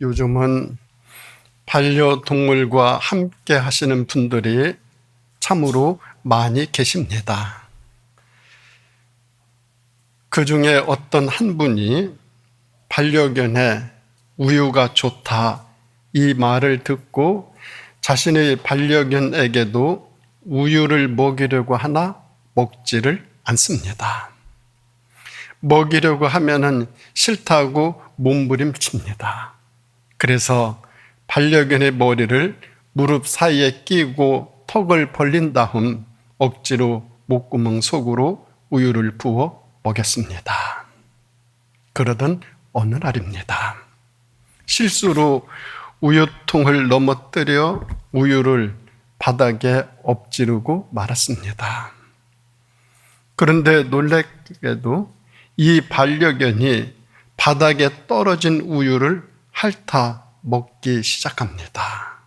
요즘은 반려동물과 함께 하시는 분들이 참으로 많이 계십니다. 그 중에 어떤 한 분이 반려견의 우유가 좋다 이 말을 듣고 자신의 반려견에게도 우유를 먹이려고 하나 먹지를 않습니다. 먹이려고 하면은 싫다고 몸부림칩니다. 그래서 반려견의 머리를 무릎 사이에 끼고 턱을 벌린 다음 억지로 목구멍 속으로 우유를 부어 먹였습니다. 그러던 어느 날입니다. 실수로 우유통을 넘어뜨려 우유를 바닥에 엎지르고 말았습니다. 그런데 놀랍게도 이 반려견이 바닥에 떨어진 우유를 핥아 먹기 시작합니다.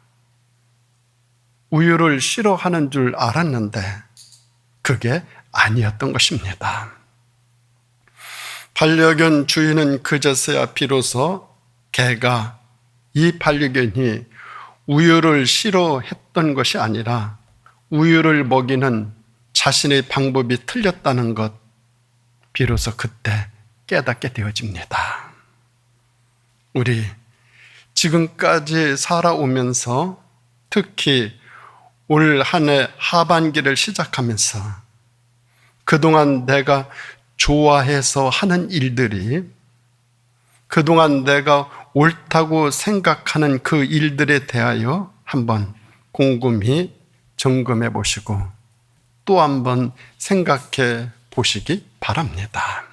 우유를 싫어하는 줄 알았는데 그게 아니었던 것입니다. 반려견 주인은 그제서야 비로소 개가 이 반려견이 우유를 싫어했던 것이 아니라 우유를 먹이는 자신의 방법이 틀렸다는 것, 비로소 그때 깨닫게 되어집니다. 우리 지금까지 살아오면서 특히 올 한 해 하반기를 시작하면서 그동안 내가 좋아해서 하는 일들이, 그동안 내가 옳다고 생각하는 그 일들에 대하여 한번 곰곰이 점검해 보시고 또 한번 생각해 보시기 바랍니다.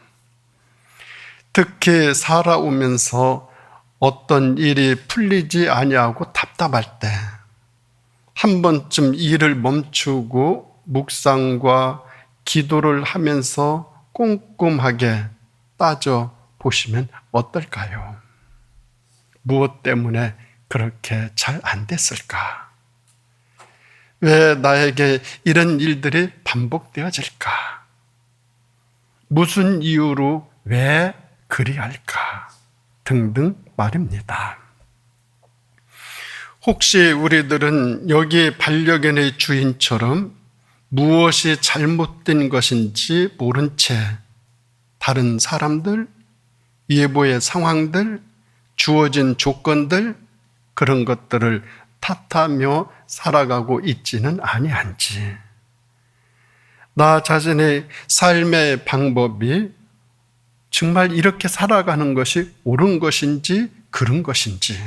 특히 살아오면서 어떤 일이 풀리지 아니하고 답답할 때 한 번쯤 일을 멈추고 묵상과 기도를 하면서 꼼꼼하게 따져 보시면 어떨까요? 무엇 때문에 그렇게 잘 안 됐을까? 왜 나에게 이런 일들이 반복되어질까? 무슨 이유로 왜 그리할까? 등등 말입니다. 혹시 우리들은 여기 반려견의 주인처럼 무엇이 잘못된 것인지 모른 채 다른 사람들, 예보의 상황들, 주어진 조건들, 그런 것들을 탓하며 살아가고 있지는 아니한지, 나 자신의 삶의 방법이 정말 이렇게 살아가는 것이 옳은 것인지 그른 것인지,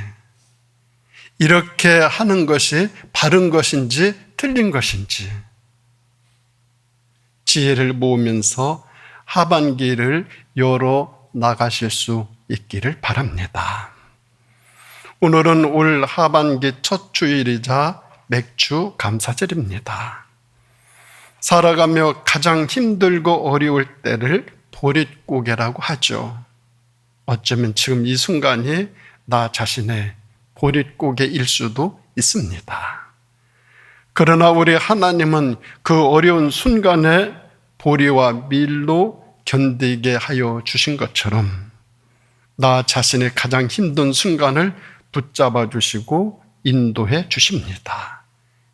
이렇게 하는 것이 바른 것인지 틀린 것인지 지혜를 모으면서 하반기를 열어 나가실 수 있기를 바랍니다. 오늘은 올 하반기 첫 주일이자 맥주 감사절입니다. 살아가며 가장 힘들고 어려울 때를 보릿고개라고 하죠. 어쩌면 지금 이 순간이 나 자신의 보릿고개일 수도 있습니다. 그러나 우리 하나님은 그 어려운 순간에 보리와 밀로 견디게 하여 주신 것처럼 나 자신의 가장 힘든 순간을 붙잡아 주시고 인도해 주십니다.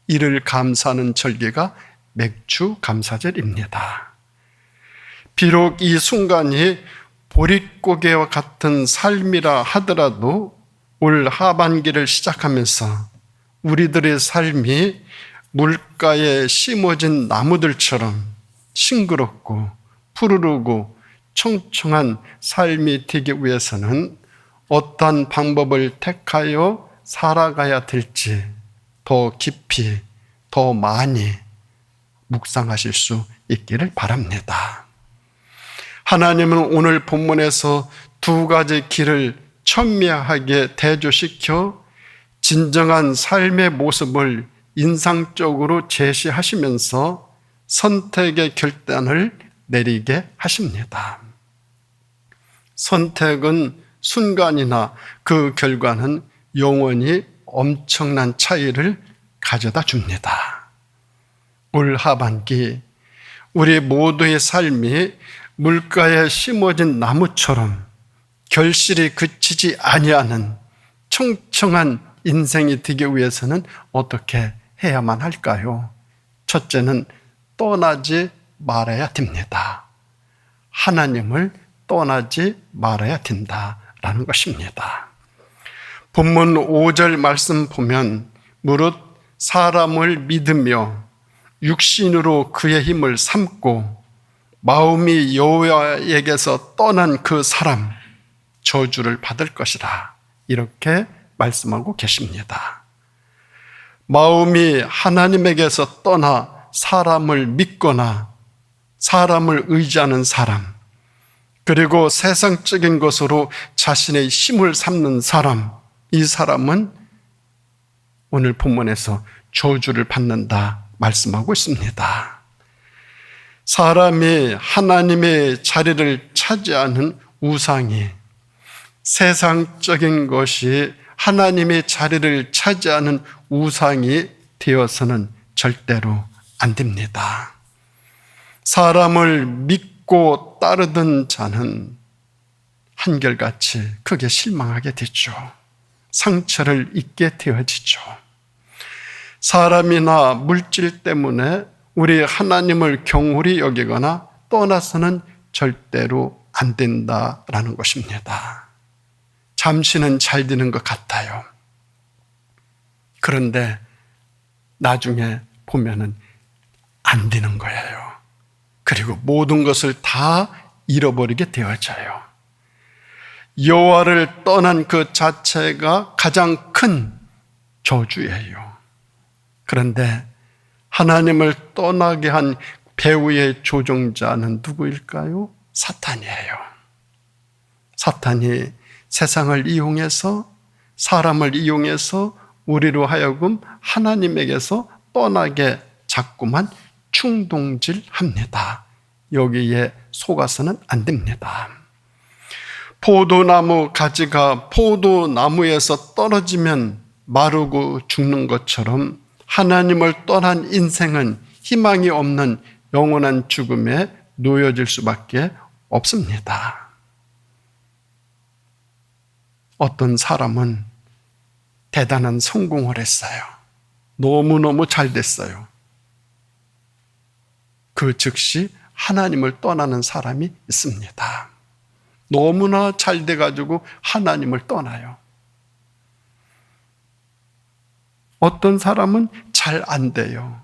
이를 감사하는 절기가 맥주 감사절입니다. 비록 이 순간이 보릿고개와 같은 삶이라 하더라도 올 하반기를 시작하면서 우리들의 삶이 물가에 심어진 나무들처럼 싱그럽고 푸르르고 청청한 삶이 되기 위해서는 어떤 방법을 택하여 살아가야 될지 더 깊이, 더 많이 묵상하실 수 있기를 바랍니다. 하나님은 오늘 본문에서 두 가지 길을 첨예하게 대조시켜 진정한 삶의 모습을 인상적으로 제시하시면서 선택의 결단을 내리게 하십니다. 선택은 순간이나 그 결과는 영원히 엄청난 차이를 가져다 줍니다. 올 하반기 우리 모두의 삶이 물가에 심어진 나무처럼 결실이 그치지 아니하는 청청한 인생이 되기 위해서는 어떻게 해야만 할까요? 첫째는 떠나지 말아야 됩니다. 하나님을 떠나지 말아야 된다라는 것입니다. 본문 5절 말씀 보면 무릇 사람을 믿으며 육신으로 그의 힘을 삼고 마음이 여호와에게서 떠난 그 사람 저주를 받을 것이라 이렇게 말씀하고 계십니다. 마음이 하나님에게서 떠나 사람을 믿거나 사람을 의지하는 사람, 그리고 세상적인 것으로 자신의 힘을 삼는 사람, 이 사람은 오늘 본문에서 저주를 받는다 말씀하고 있습니다. 사람이 하나님의 자리를 차지하는 우상이 세상적인 것이 하나님의 자리를 차지하는 우상이 되어서는 절대로 안 됩니다. 사람을 믿고 따르던 자는 한결같이 크게 실망하게 되죠. 상처를 입게 되어지죠. 사람이나 물질 때문에 우리 하나님을 경홀히 여기거나 떠나서는 절대로 안 된다라는 것입니다. 잠시는 잘 되는 것 같아요. 그런데 나중에 보면은 안 되는 거예요. 그리고 모든 것을 다 잃어버리게 되어져요. 여호와를 떠난 그 자체가 가장 큰 저주예요. 그런데 하나님을 떠나게 한 배후의 조종자는 누구일까요? 사탄이에요. 사탄이 세상을 이용해서 사람을 이용해서 우리로 하여금 하나님에게서 떠나게 자꾸만 충동질합니다. 여기에 속아서는 안 됩니다. 포도나무 가지가 포도나무에서 떨어지면 마르고 죽는 것처럼 하나님을 떠난 인생은 희망이 없는 영원한 죽음에 놓여질 수밖에 없습니다. 어떤 사람은 대단한 성공을 했어요. 너무너무 잘 됐어요. 그 즉시 하나님을 떠나는 사람이 있습니다. 너무나 잘 돼가지고 하나님을 떠나요. 어떤 사람은 잘 안 돼요.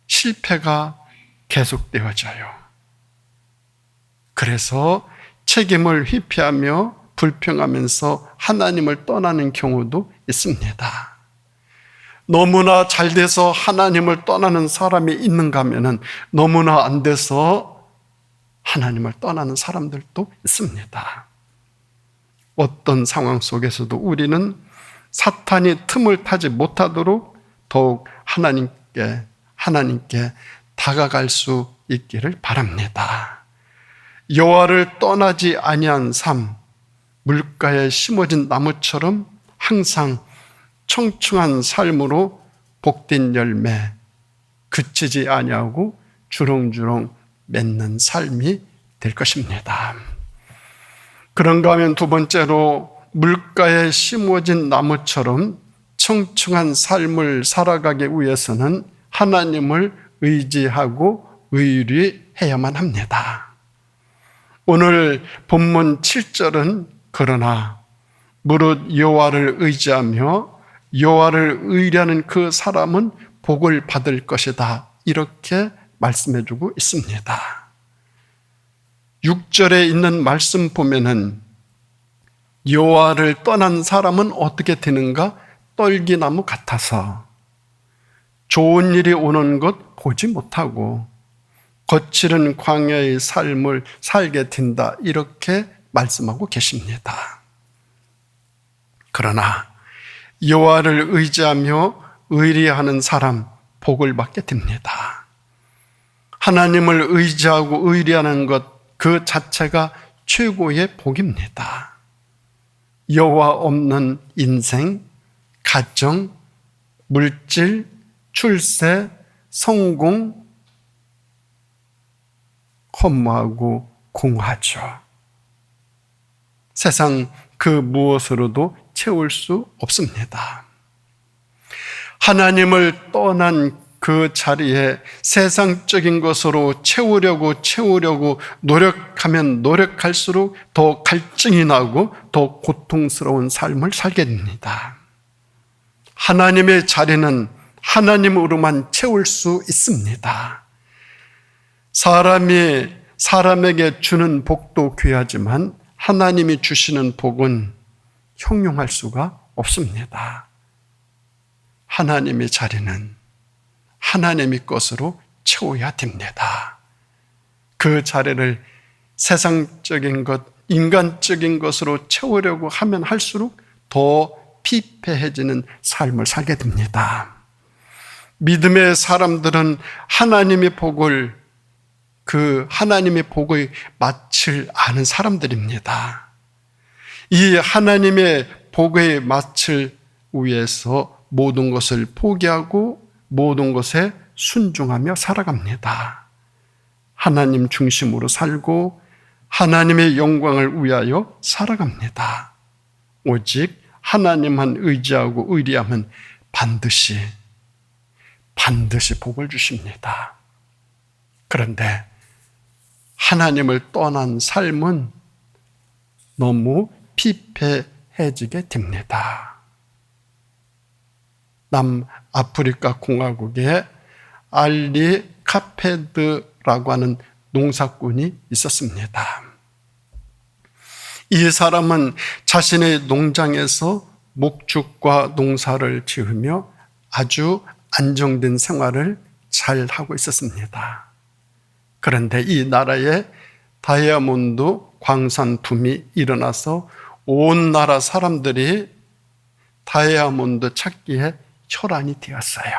실패가 계속되어져요. 그래서 책임을 회피하며 불평하면서 하나님을 떠나는 경우도 있습니다. 너무나 잘 돼서 하나님을 떠나는 사람이 있는가 하면은 너무나 안 돼서 하나님을 떠나는 사람들도 있습니다. 어떤 상황 속에서도 우리는 사탄이 틈을 타지 못하도록 더욱 하나님께 다가갈 수 있기를 바랍니다. 여호와를 떠나지 아니한 삶, 물가에 심어진 나무처럼 항상 청청한 삶으로 복된 열매, 그치지 아니하고 주렁주렁 맺는 삶이 될 것입니다. 그런가 하면 두 번째로 물가에 심어진 나무처럼 청청한 삶을 살아가기 위해서는 하나님을 의지하고 의뢰해야만 합니다. 오늘 본문 7절은 그러나 무릇 여호와를 의지하며 여호와를 의뢰하는 그 사람은 복을 받을 것이다. 이렇게 말씀해주고 있습니다. 6절에 있는 말씀 보면은 여호와를 떠난 사람은 어떻게 되는가? 떨기나무 같아서 좋은 일이 오는 것 보지 못하고 거칠은 광야의 삶을 살게 된다. 이렇게 말씀하고 계십니다. 그러나 여호와를 의지하며 의리하는 사람 복을 받게 됩니다. 하나님을 의지하고 의리하는 것 그 자체가 최고의 복입니다. 여호와 없는 인생, 가정, 물질, 출세, 성공, 허무하고 공허하죠. 세상 그 무엇으로도 채울 수 없습니다. 하나님을 떠난 그 자리에 세상적인 것으로 채우려고 노력하면 노력할수록 더 갈증이 나고 더 고통스러운 삶을 살게 됩니다. 하나님의 자리는 하나님으로만 채울 수 있습니다. 사람이 사람에게 주는 복도 귀하지만 하나님이 주시는 복은 형용할 수가 없습니다. 하나님의 자리는 하나님의 것으로 채워야 됩니다. 그 자리를 세상적인 것, 인간적인 것으로 채우려고 하면 할수록 더 피폐해지는 삶을 살게 됩니다. 믿음의 사람들은 하나님의 복을 하나님의 복의 맛을 아는 사람들입니다. 이 하나님의 복의 맛을 위해서 모든 것을 포기하고 모든 것에 순종하며 살아갑니다. 하나님 중심으로 살고 하나님의 영광을 위하여 살아갑니다. 오직 하나님만 의지하고 의리하면 반드시 복을 주십니다. 그런데 하나님을 떠난 삶은 너무 피폐해지게 됩니다. 남아프리카 공화국에 알리 카페드라고 하는 농사꾼이 있었습니다. 이 사람은 자신의 농장에서 목축과 농사를 지으며 아주 안정된 생활을 잘 하고 있었습니다. 그런데 이 나라에 다이아몬드 광산 붐이 일어나서 온 나라 사람들이 다이아몬드 찾기에 혈안이 되었어요.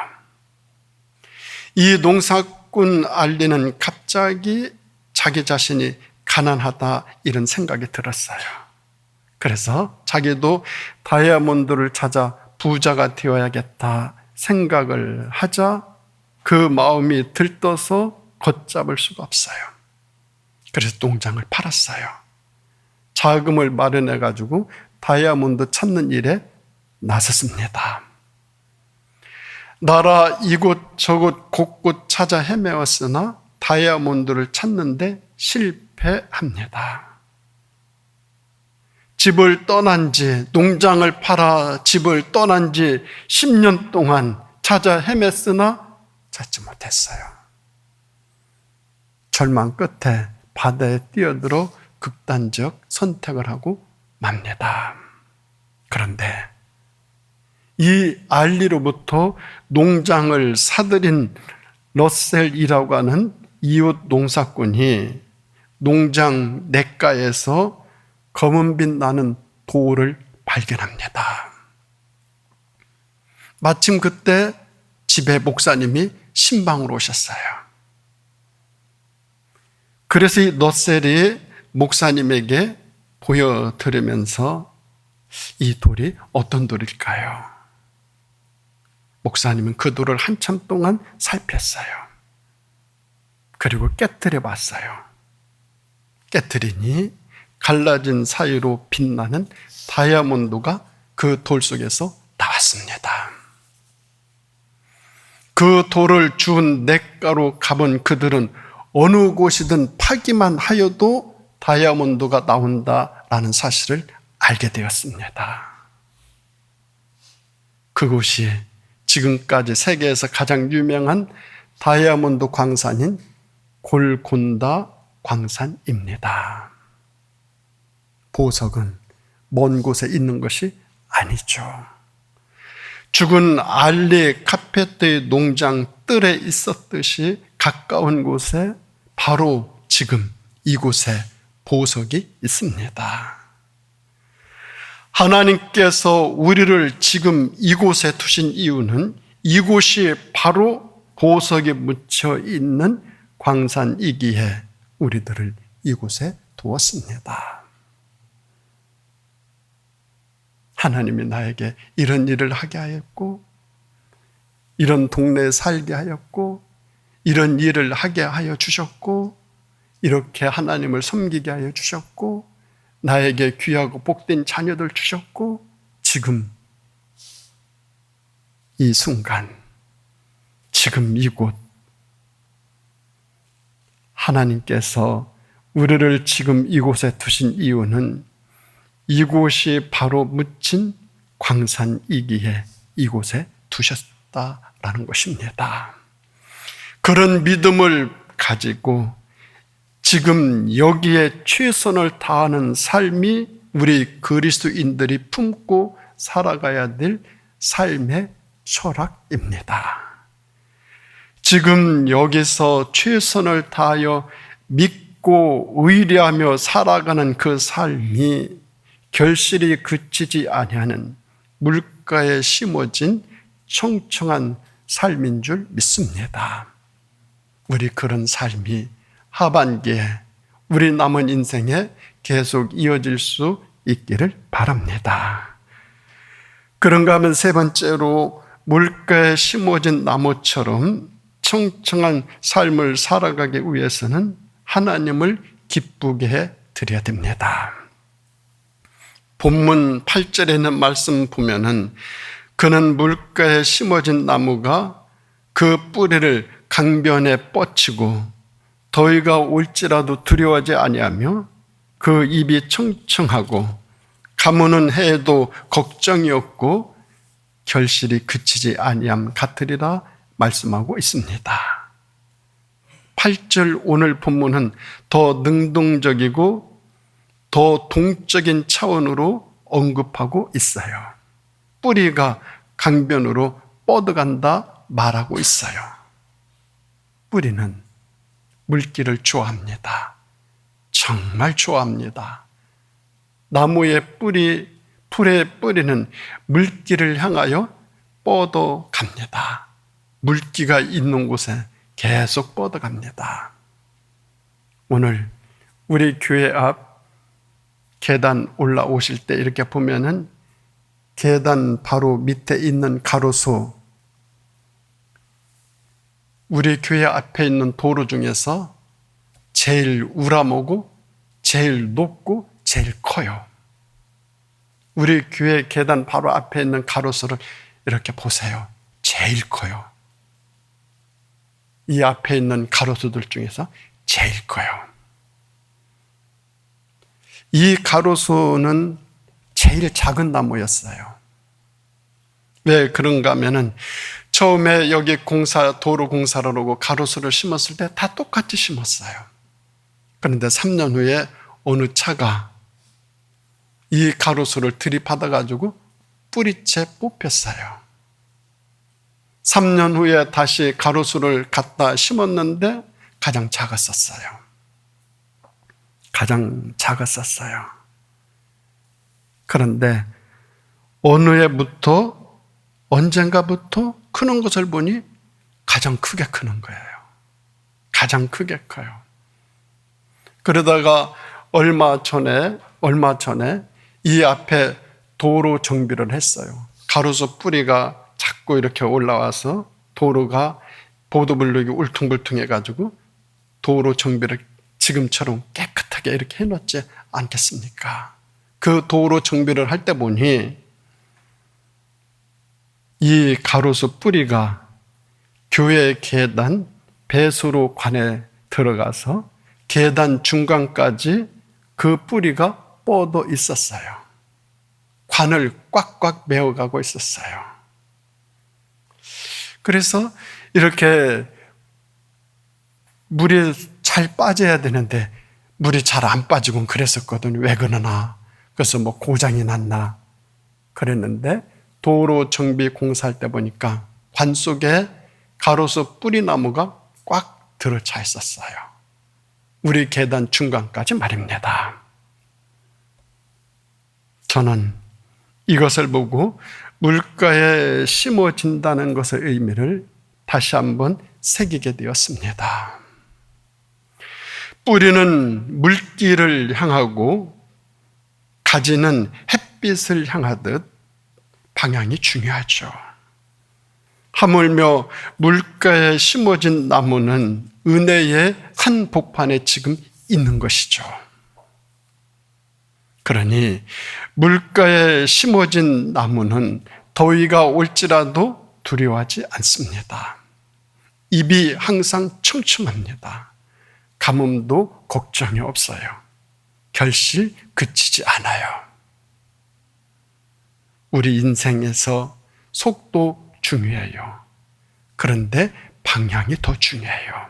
이 농사꾼 알리는 갑자기 자기 자신이 가난하다 이런 생각이 들었어요. 그래서 자기도 다이아몬드를 찾아 부자가 되어야겠다 생각을 하자 그 마음이 들떠서 걷잡을 수가 없어요. 그래서 농장을 팔았어요. 자금을 마련해 가지고 다이아몬드 찾는 일에 나섰습니다. 나라 이곳저곳 곳곳 찾아 헤매었으나 다이아몬드를 찾는데 실패합니다. 집을 떠난 지, 농장을 팔아 집을 떠난 지 10년 동안 찾아 헤맸으나 찾지 못했어요. 절망 끝에 바다에 뛰어들어 극단적 선택을 하고 맙니다. 그런데 이 알리로부터 농장을 사들인 러셀이라고 하는 이웃 농사꾼이 농장 냇가에서 검은빛 나는 돌을 발견합니다. 마침 그때 집에 목사님이 신방으로 오셨어요. 그래서 이 러셀이 목사님에게 보여드리면서 이 돌이 어떤 돌일까요? 목사님은 그 돌을 한참 동안 살폈어요. 그리고 깨트려 봤어요. 깨트리니 갈라진 사이로 빛나는 다이아몬드가 그 돌 속에서 나왔습니다. 그 돌을 주운 냇가로 가본 그들은 어느 곳이든 파기만 하여도 다이아몬드가 나온다라는 사실을 알게 되었습니다. 그곳이 지금까지 세계에서 가장 유명한 다이아몬드 광산인 골곤다 광산입니다. 보석은 먼 곳에 있는 것이 아니죠. 죽은 알리 카페트의 농장 뜰에 있었듯이 가까운 곳에 바로 지금 이곳에 보석이 있습니다. 하나님께서 우리를 지금 이곳에 두신 이유는 이곳이 바로 보석이 묻혀 있는 광산이기에 우리들을 이곳에 두었습니다. 하나님이 나에게 이런 일을 하게 하였고, 이런 동네에 살게 하였고, 이런 일을 하게 하여 주셨고, 이렇게 하나님을 섬기게 하여 주셨고, 나에게 귀하고 복된 자녀들 주셨고, 지금 이 순간, 지금 이곳, 하나님께서 우리를 지금 이곳에 두신 이유는 이곳이 바로 묻힌 광산이기에 이곳에 두셨다라는 것입니다. 그런 믿음을 가지고 지금 여기에 최선을 다하는 삶이 우리 그리스도인들이 품고 살아가야 될 삶의 철학입니다. 지금 여기서 최선을 다하여 믿고 의뢰하며 살아가는 그 삶이 결실이 그치지 아니하는 물가에 심어진 청청한 삶인 줄 믿습니다. 우리 그런 삶이 하반기에 우리 남은 인생에 계속 이어질 수 있기를 바랍니다. 그런가 하면 세 번째로 물가에 심어진 나무처럼 청청한 삶을 살아가기 위해서는 하나님을 기쁘게 해 드려야 됩니다. 본문 8절에 있는 말씀 보면은 그는 물가에 심어진 나무가 그 뿌리를 강변에 뻗치고 더위가 올지라도 두려워하지 아니하며 그 입이 청청하고 가무는 해에도 걱정이 없고 결실이 그치지 아니함 같으리라 말씀하고 있습니다. 8절 오늘 본문은 더 능동적이고 더 동적인 차원으로 언급하고 있어요. 뿌리가 강변으로 뻗어간다 말하고 있어요. 뿌리는 물기를 좋아합니다. 정말 좋아합니다. 나무의 뿌리, 풀의 뿌리는 물기를 향하여 뻗어갑니다. 물기가 있는 곳에 계속 뻗어갑니다. 오늘 우리 교회 앞 계단 올라오실 때 이렇게 보면은 계단 바로 밑에 있는 가로수, 우리 교회 앞에 있는 도로 중에서 제일 우람하고 제일 높고 제일 커요. 우리 교회 계단 바로 앞에 있는 가로수를 이렇게 보세요. 제일 커요. 이 앞에 있는 가로수들 중에서 제일 커요. 이 가로수는 제일 작은 나무였어요. 왜 그런가 하면은 처음에 여기 도로 공사를 하고 가로수를 심었을 때 다 똑같이 심었어요. 그런데 3년 후에 어느 차가 이 가로수를 들이받아가지고 뿌리채 뽑혔어요. 3년 후에 다시 가로수를 갖다 심었는데 가장 작았었어요. 가장 작았었어요. 그런데 어느 해부터 언젠가부터 크는 것을 보니 가장 크게 크는 거예요. 가장 크게 커요. 그러다가 얼마 전에 이 앞에 도로 정비를 했어요. 가로수 뿌리가 자꾸 이렇게 올라와서 도로가 보도블록이 울퉁불퉁해가지고 도로 정비를 지금처럼 깨끗하게 이렇게 해놓지 않겠습니까? 그 도로 정비를 할 때 보니 이 가로수 뿌리가 교회 계단 배수로관에 들어가서 계단 중간까지 그 뿌리가 뻗어 있었어요. 관을 꽉꽉 메어가고 있었어요. 그래서 이렇게 물이 잘 빠져야 되는데 물이 잘 안 빠지곤 그랬었거든요. 왜 그러나? 그래서 뭐 고장이 났나? 그랬는데 도로 정비 공사할 때 보니까 관 속에 가로수 뿌리나무가 꽉 들어차 있었어요. 우리 계단 중간까지 말입니다. 저는 이것을 보고 물가에 심어진다는 것의 의미를 다시 한번 새기게 되었습니다. 뿌리는 물기를 향하고 가지는 햇빛을 향하듯 방향이 중요하죠. 하물며 물가에 심어진 나무는 은혜의 한 복판에 지금 있는 것이죠. 그러니 물가에 심어진 나무는 더위가 올지라도 두려워하지 않습니다. 잎이 항상 청청합니다. 가뭄도 걱정이 없어요. 결실 그치지 않아요. 우리 인생에서 속도 중요해요. 그런데 방향이 더 중요해요.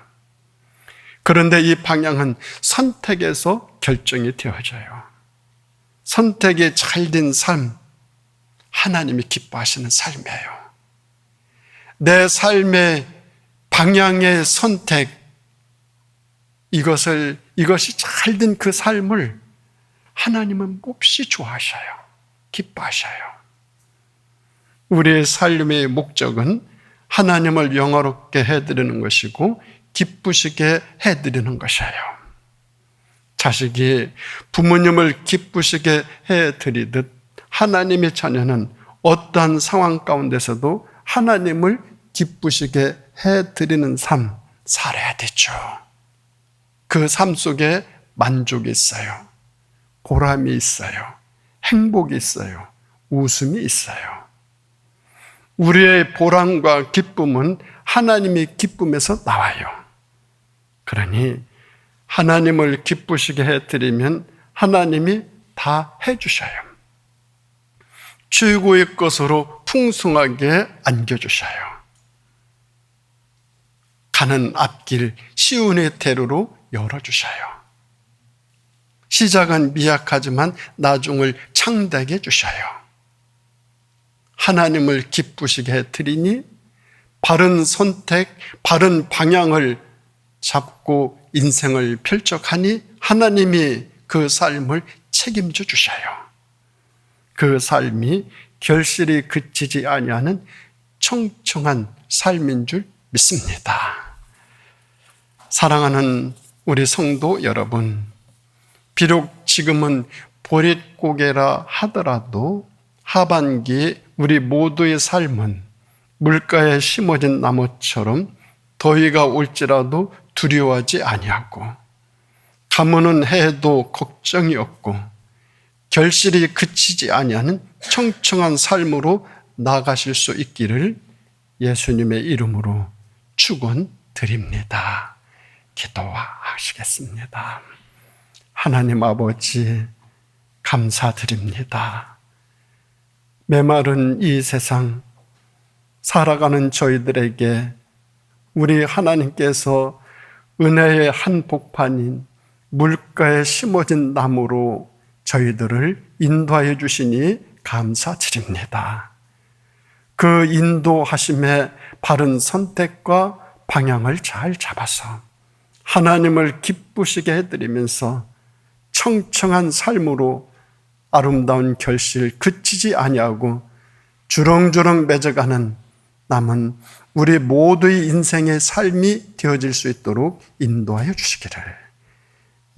그런데 이 방향은 선택에서 결정이 되어져요. 선택이 잘된 삶, 하나님이 기뻐하시는 삶이에요. 내 삶의 방향의 선택, 이것이 잘된 그 삶을 하나님은 몹시 좋아하셔요. 기뻐하셔요. 우리의 삶의 목적은 하나님을 영화롭게 해드리는 것이고 기쁘시게 해드리는 것이에요. 자식이 부모님을 기쁘시게 해드리듯 하나님의 자녀는 어떠한 상황 가운데서도 하나님을 기쁘시게 해드리는 삶 살아야 되죠. 그 삶 속에 만족이 있어요. 보람이 있어요. 행복이 있어요. 웃음이 있어요. 우리의 보람과 기쁨은 하나님의 기쁨에서 나와요. 그러니 하나님을 기쁘시게 해드리면 하나님이 다 해주셔요. 최고의 것으로 풍성하게 안겨주셔요. 가는 앞길 시온의 대로로 열어주셔요. 시작은 미약하지만 나중을 창대하게 해주셔요. 하나님을 기쁘시게 해드리니 바른 선택, 바른 방향을 잡고 인생을 펼쳐가니 하나님이 그 삶을 책임져 주셔요. 그 삶이 결실이 그치지 아니하는 청청한 삶인 줄 믿습니다. 사랑하는 우리 성도 여러분, 비록 지금은 보릿고개라 하더라도 하반기 우리 모두의 삶은 물가에 심어진 나무처럼 더위가 올지라도 두려워하지 아니하고 가뭄은 해도 걱정이 없고 결실이 그치지 아니하는 청청한 삶으로 나가실 수 있기를 예수님의 이름으로 축원드립니다. 기도하시겠습니다. 하나님 아버지 감사드립니다. 메마른 이 세상 살아가는 저희들에게 우리 하나님께서 은혜의 한 복판인 물가에 심어진 나무로 저희들을 인도하여 주시니 감사드립니다. 그 인도하심의 바른 선택과 방향을 잘 잡아서 하나님을 기쁘시게 해드리면서 청청한 삶으로 아름다운 결실 그치지 아니하고 주렁주렁 맺어가는 남은 우리 모두의 인생의 삶이 되어질 수 있도록 인도하여 주시기를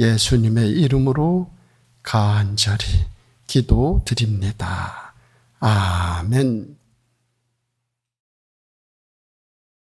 예수님의 이름으로 간절히 기도드립니다. 아멘.